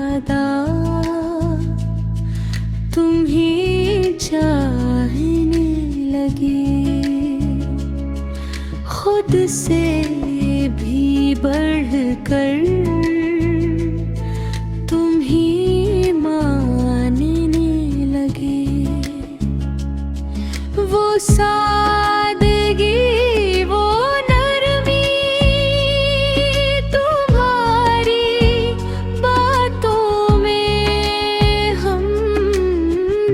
ज्यादा तुम ही चाहने लगे, खुद से भी बढ़कर तुम ही मानने लगे। वो सादगी वो नरमी तुम्हारी बातों में, हम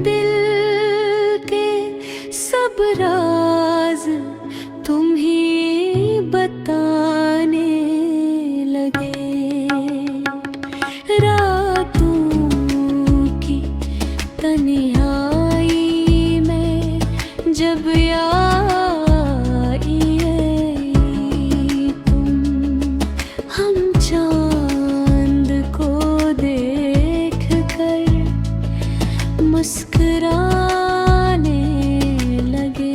दिल के सब राज तुम ही बताने लगे। रातों की तन्हाई में जब आई तुम, हम चांद को देख कर मुस्कुराने लगे।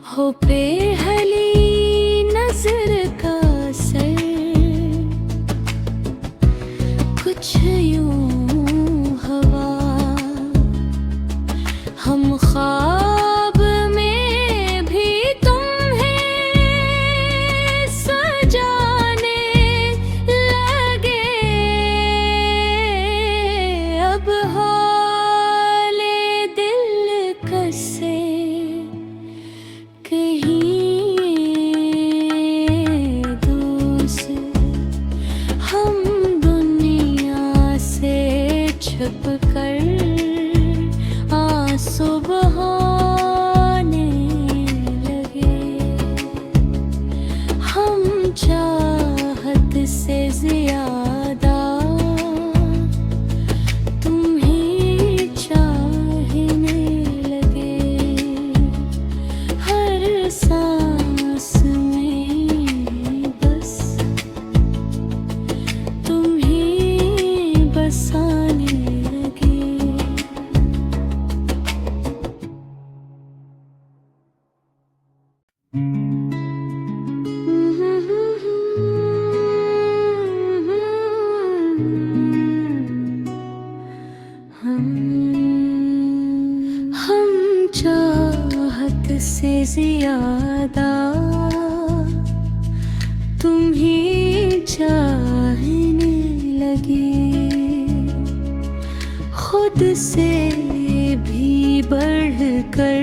हो पेहली नजर का सर कुछ यूं हवा, हम ख्वाब में भी तुम्हें सजाने लगे। अब हाले दिल कसे छुप कर आंसू बहाने लगे। हम चाहत से ज्यादा तुम ही चाहने लगे। हर सांस में बस तुम ही बसाने हम चाहत से ज्यादा तुम ही चाहने लगे, खुद से भी बढ़कर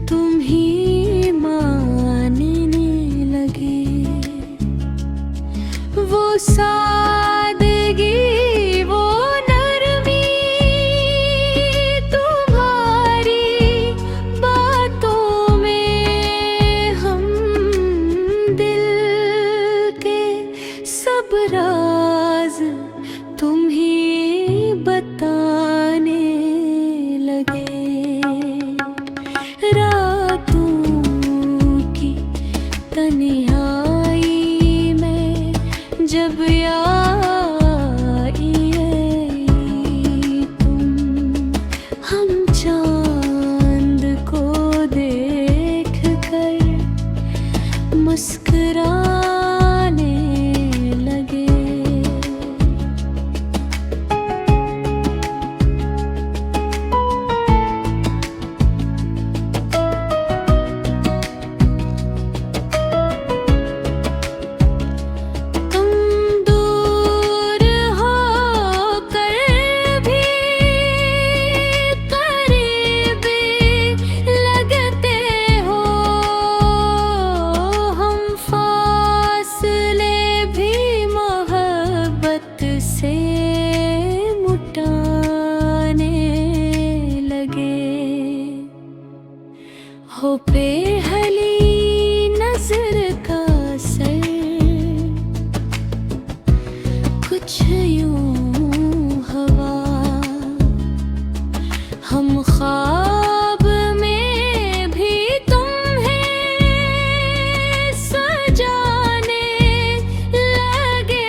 तुम ही मानने लगे। वो सादगी वो नरमी तुम्हारी बातों में, हम दिल के सब राज तुम ही बताने लगे। हो पे हली नजर का असर, कुछ यूं हवा हम ख्वाब में भी तुम्हें सजाने लगे।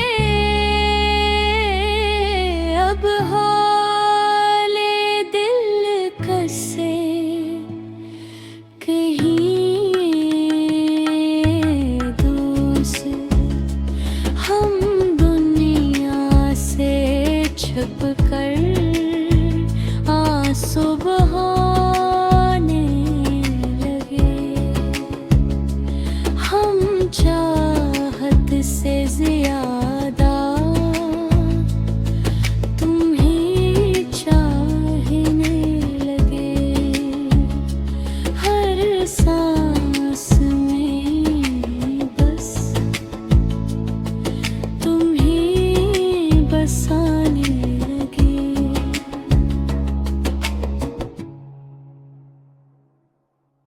अब हाले दिल कसे कहीं दूर से, हम दुनिया से छुप कर आंसू बहाने लगे। हम चाहत से ज्यादा तुम्हें चाहने लगे। हर सांस